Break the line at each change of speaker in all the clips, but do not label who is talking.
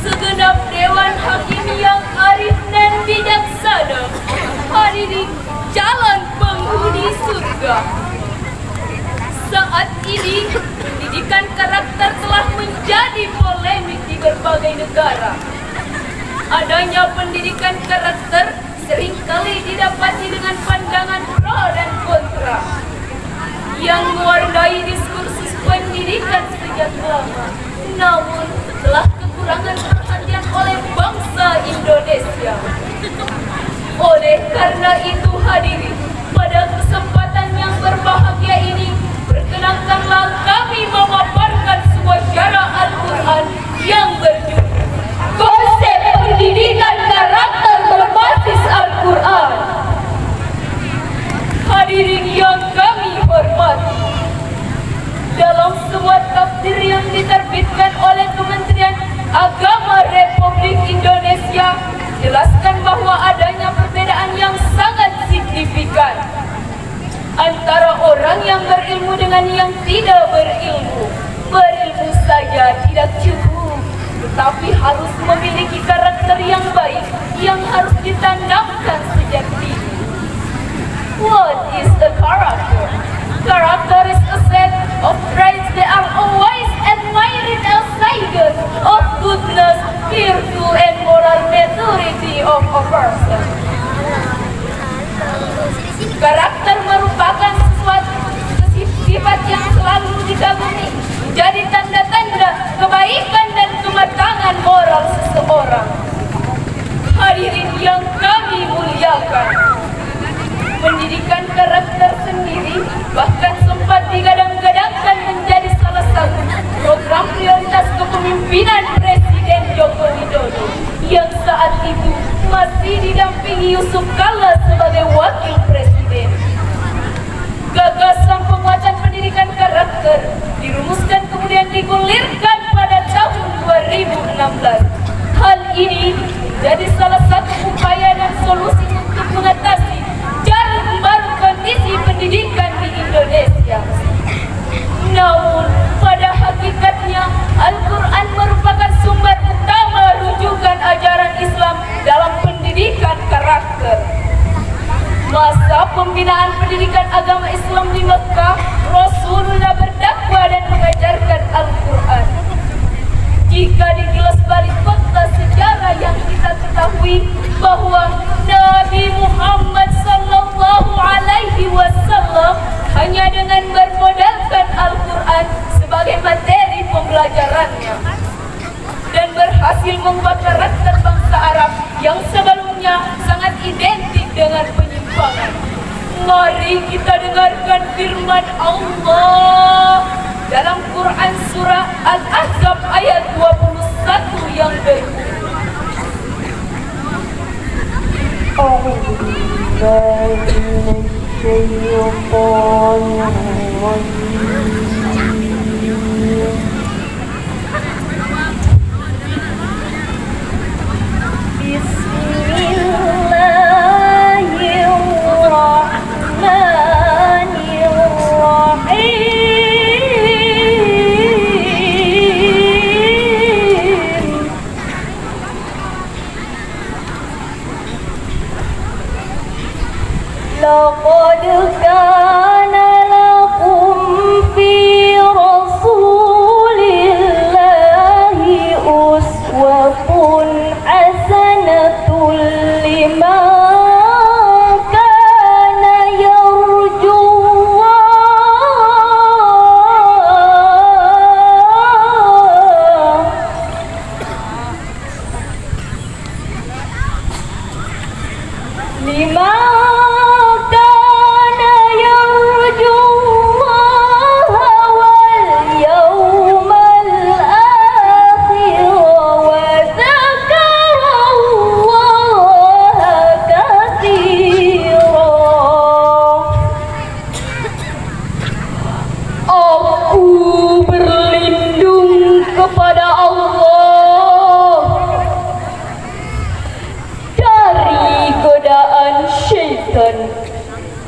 Segenap Dewan Hakim yang arif dan bijaksana, hadirin calon penghuni surga. Saat ini, pendidikan karakter telah menjadi polemik di berbagai negara. Adanya pendidikan karakter seringkali didapati dengan pandangan pro dan kontra yang mewarnai diskursus pendidikan sejak lama. Namun, telah kekurangan perhatian oleh bangsa Indonesia. Oleh karena itu hadirin, pada kesempatan yang berbahagia ini, perkenankanlah kami memaparkan sebuah cara Al-Quran yang berjudul Konsep Pendidikan Karakter Berbasis Al-Quran. Hadirin yang kami hormati, dalam sebuah tafsir yang diterbitkan oleh Kementerian Agama Republik Indonesia, jelaskan bahwa adanya perbedaan yang sangat signifikan antara orang yang berilmu dengan yang tidak berilmu. Berilmu saja tidak cukup, tetapi harus memiliki karakter yang baik yang harus ditanamkan sejak dini. What is a character? Character is a set of traits that are always admired outsiders of goodness, virtue, and moral maturity of a person. Karakter merupakan sesuatu sifat yang selalu dikagumi, menjadi tanda-tanda kebaikan dan kematangan moral seseorang. Hadirin yang kami muliakan, pendidikan karakter sendiri bahkan sempat digadang-gadangkan menjadi salah satu program prioritas kepemimpinan Presiden Joko Widodo yang saat itu masih didampingi Yusuf Kala sebagai wakil presiden. Gagasan penguatan pendidikan karakter dirumuskan kemudian digulirkan pada tahun 2016. Hal ini jadi salah satu upaya dan solusi untuk mengatasi jalan membaru kondisi pendidikan di Indonesia. Namun, pada hakikatnya Al-Quran merupakan sumber utama rujukan ajaran Islam dalam pendidikan karakter. Masa pembinaan pendidikan agama Islam di Mekah, Rasulullah berdakwah dan mengajarkan Al-Quran. Jika dikilas balik fakta sejarah yang kita ketahui bahwa Nabi Muhammad sallallahu alaihi wasallam hanya dengan bermodalkan Al-Quran sebagai materi pembelajarannya dan berhasil membuat karakter bangsa Arab yang sebelumnya sangat identik dengan penyimpangan. Mari kita dengarkan firman Allah dalam Quran surah Al-Ahzab ayat 21 yang berbunyi,
أعوذ بالله من الشيطان الرجيم بسم الله الرحمن الرحيم لقد كان لكم في رسول الله أسوة حسنة لمن كان يرجو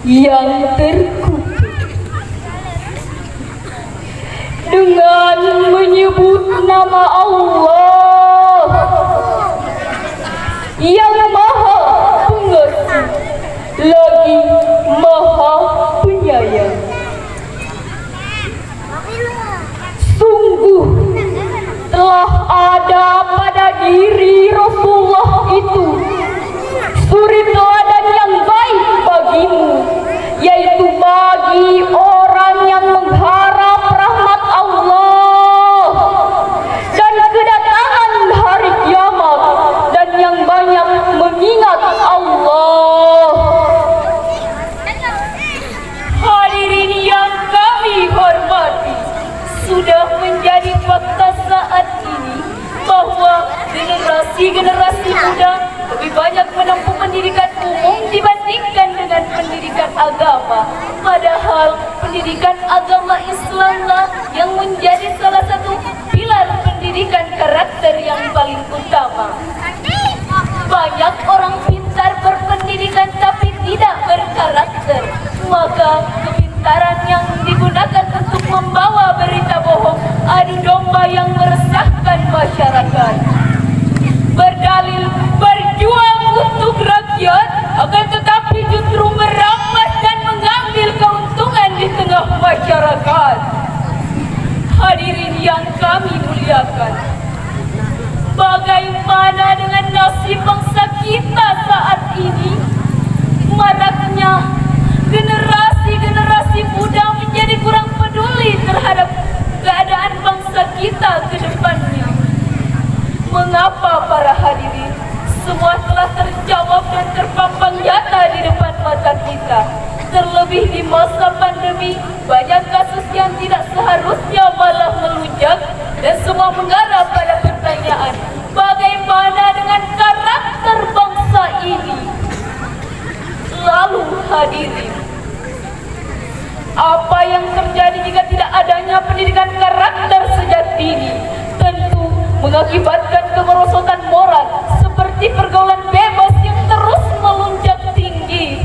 yang terkutuk dengan menyebut nama Allah yang Maha Pengasih lagi Maha Penyayang. Sungguh telah ada pada diri Rasulullah itu suri teladan yang baik bagimu, yaitu bagi orang yang mengharap rahmat Allah dan kedatangan hari kiamat dan yang banyak mengingat Allah. Hadirin yang kami hormati, sudah menjadi fakta saat ini bahwa generasi muda lebih banyak menempuh pendidikan umum dibandingkan dengan pendidikan agama. Padahal pendidikan agama Islamlah yang menjadi salah satu pilar pendidikan karakter yang paling utama. Banyak orang pintar berpendidikan tapi tidak berkarakter. Maka kepintaran yang digunakan untuk membawa berita bohong adu domba yang meresahkan masyarakat. Berdalil berjuang untuk rakyat, akan tetapi justru merampas dan mengambil keuntungan di tengah masyarakat. Hadirin yang kami muliakan, bagaimana dengan nasib bangsa kita saat ini? Maraknya generasi muda menjadi kurang peduli terhadap keadaan bangsa kita ke depannya. Mengapa para hadirin? Semua telah terjawab dan terpampang nyata di depan mata kita. Terlebih di masa pandemi, banyak kasus yang tidak seharusnya malah melunjak dan semua mengarah pada pertanyaan, bagaimana dengan karakter bangsa ini? Lalu hadirin, apa yang terjadi jika tidak adanya pendidikan karakter sejak dini? Tentu mengakibatkan kemerosotan moral seperti pergaulan bebas yang terus melonjak tinggi,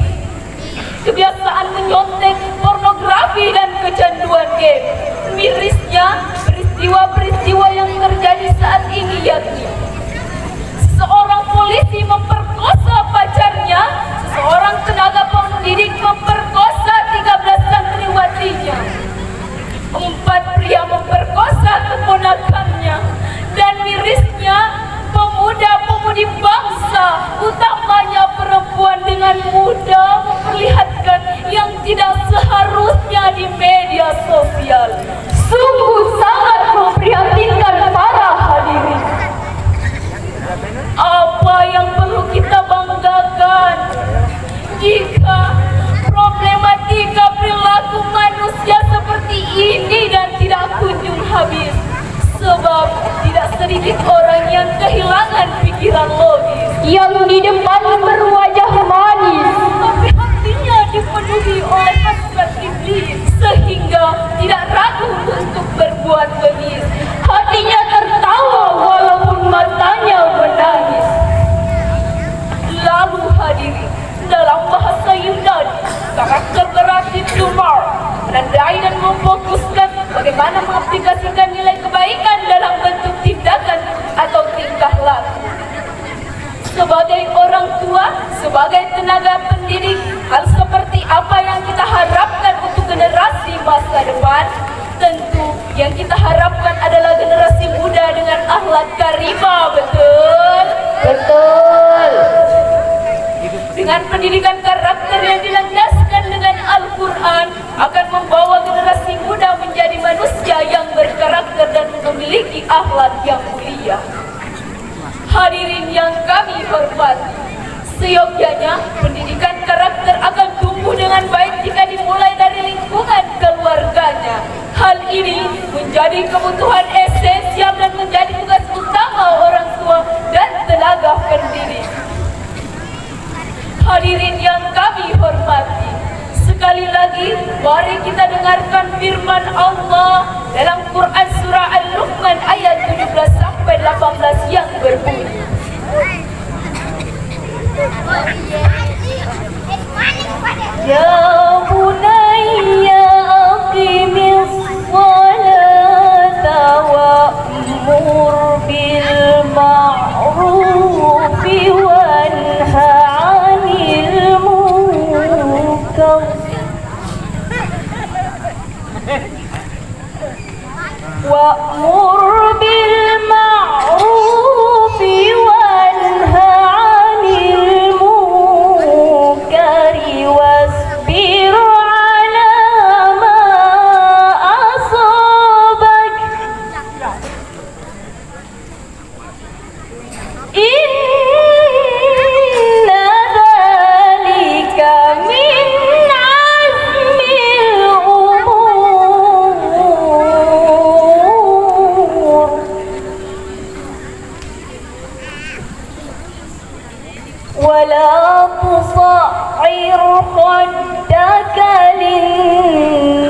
kebiasaan menyontek, pornografi dan kecanduan game. Mirisnya peristiwa-peristiwa yang terjadi saat ini yakni seorang polisi memperkosa pacarnya, seorang tenaga pendidik memperkosa 13 santriwatinya, 4 pria memperkosa keponakannya, dan mirisnya pemuda-pemudi bangsa, utamanya perempuan, dengan mudah memperlihatkan yang tidak seharusnya di media sosial. Sungguh sangat memprihatinkan para hadirin. Apa yang perlu kita banggakan jika problematika perilaku manusia seperti ini dan tidak kunjung habis? Sebab tidak sedikit orang yang kehilangan pikiran logis, yang di depan berwajah manis tapi hatinya dipenuhi oleh hasrat iblis, sehingga tidak ragu untuk berbuat bengis. Hatinya tertawa walaupun matanya menangis. Lalu hadirin, dalam bahasa Yunani, karakter berarti to mark, menandai dan memfokuskan bagaimana mengaplikasikan nilai kebaikan dalam bentuk tindakan atau tingkah laku. Sebagai orang tua, sebagai tenaga pendidik, hal seperti apa yang kita harapkan untuk generasi masa depan? Tentu yang kita harapkan adalah generasi muda dengan akhlak karimah, betul? Betul. Dengan pendidikan karakter yang dilandaskan dengan Al-Quran akan membawa generasi muda menjadi manusia yang berkarakter dan memiliki akhlak yang mulia. Hadirin yang kami hormati, seyogyanya pendidikan karakter akan tumbuh dengan baik jika dimulai dari lingkungan keluarganya. Hal ini menjadi kebutuhan esensial dan menjadi tugas utama orang tua dan tenaga pendidik. Hadirin yang kami
Wa'mur bil ma'rufi wanha 'anil munkari wasbir 'ala ma asabak. Inna dzalika min 'azmil umur. ولا تصعر خدك للناس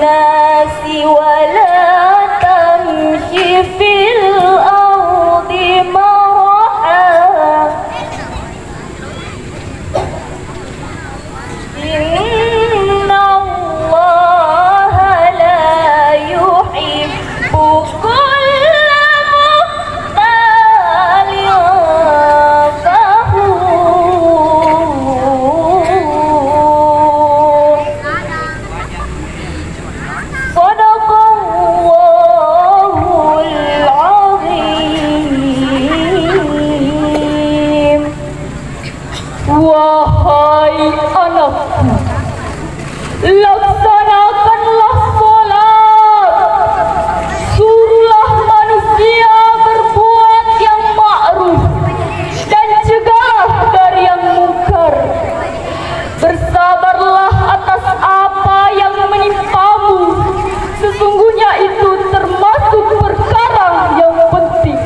ولا تمش في الأرض مرحا إن الله لا يحب كل مختال فخور. صدق الله العظيم.
Wahai anakku, laksanakanlah sholat, suruhlah manusia berbuat yang ma'ruf dan cegahlah dari yang mungkar. Bersabarlah atas apa yang menimpamu, sesungguhnya itu termasuk perkara yang penting.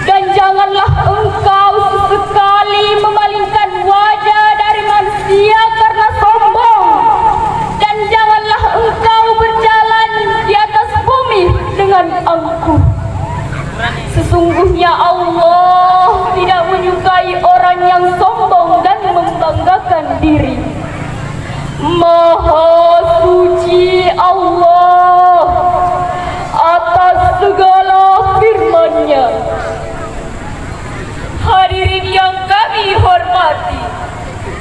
Dan janganlah engkau sesekali memalingkan wajah dari manusia karena sombong. Dan janganlah engkau berjalan di atas bumi dengan angkuh. Sesungguhnya Allah tidak menyukai orang yang sombong dan membanggakan diri. Maha suci Allah atas segala firman-Nya. Hadirin yang kami hormati,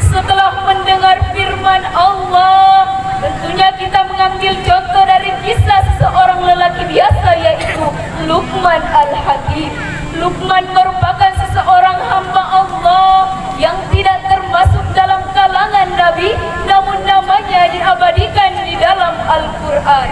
setelah mendengar firman Allah, tentunya kita mengambil contoh dari kisah seorang lelaki biasa, yaitu Luqman Al-Hakim. Luqman merupakan seseorang hamba Allah yang tidak termasuk dalam kalangan Nabi, namun namanya diabadikan di dalam Al-Quran.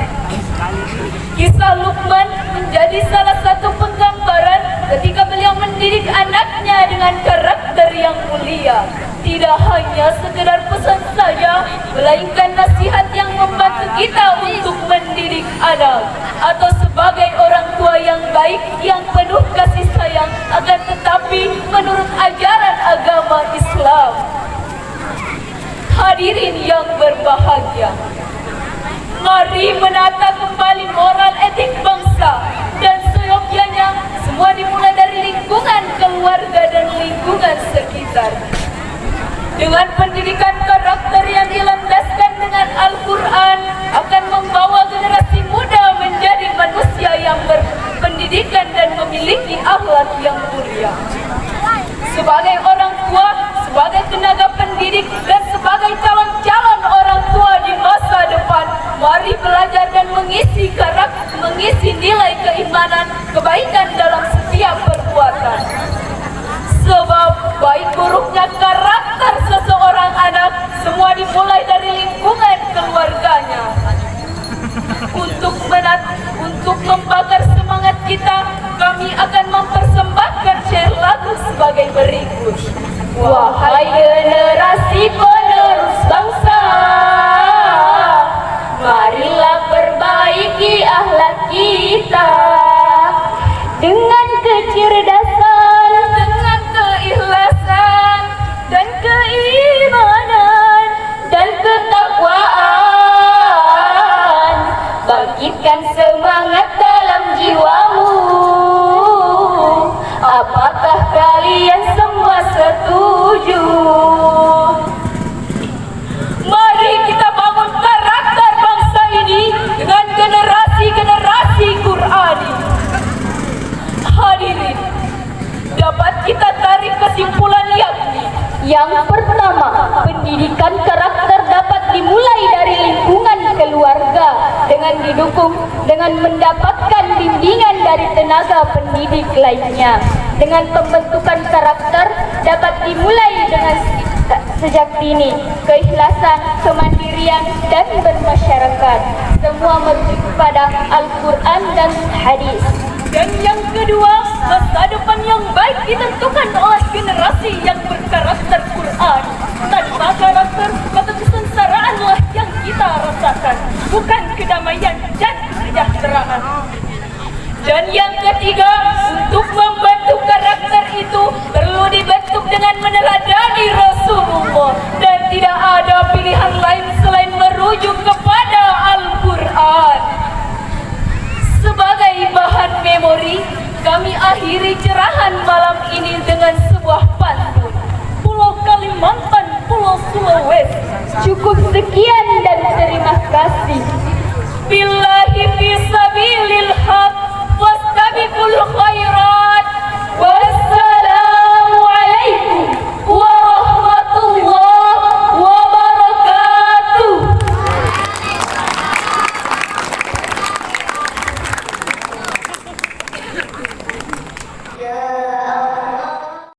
Kisah Luqman menjadi salah satu penggambaran ketika beliau mendidik anaknya dengan karakter yang mulia. Tidak hanya sekedar pesan saja, melainkan nasihat yang membantu kita untuk mendidik anak. Atau sebagai orang tua yang baik, yang penuh kasih sayang, akan tetapi menurut ajaran agama Islam. Hadirin yang berbahagia, mari menata kembali moral etik bangsa, dan seyogyanya semua dimulai dari lingkungan keluarga dan lingkungan sekitar. Dengan pendidikan karakter yang dilandaskan dengan Al-Quran akan membawa generasi muda menjadi manusia yang berpendidikan dan memiliki akhlak yang mulia. Sebagai orang tua, sebagai tenaga pendidik, dan sebagai calon-calon orang tua di masa depan, mari belajar dan mengisi karakter, mengisi nilai keimanan, kebaikan dalam setiap perbuatan. Sebab baik buruknya karakter seseorang anak semua dimulai dari lingkungan keluarganya. Untuk membakar semangat kita, kami akan mempersembahkan syair lagu sebagai berikut. Wahai generasi penerus bangsa, marilah perbaiki akhlak kita dengan kecerdasan, dengan keikhlasan, dan keimanan, dan ketakwaan. Bangkitkan semangat dalam jiwamu. Apakah kalian semua setuju?
didukung dengan mendapatkan bimbingan dari tenaga pendidik lainnya. Dengan pembentukan karakter dapat dimulai dengan sejak dini, keikhlasan, kemandirian, dan bermasyarakat. Semua merujuk pada Al-Quran dan hadis.
Dan yang kedua, masa depan yang baik ditentukan oleh generasi yang berkarakter Quran. Tanpa karakter, maka kesengsaraanlah yang kita rasakan, bukan kedamaian dan kesejahteraan. Dan yang ketiga, untuk membentuk karakter itu perlu dibentuk dengan meneladani Rasulullah, dan tidak ada pilihan lain selain merujuk kepada Al-Quran. Sebagai bahan memori, kami akhiri cerahan malam ini dengan sebuah pantun. Pulau Kalimantan, Pulau Sulawesi.
Cukup sekian dan terima kasih.
Bila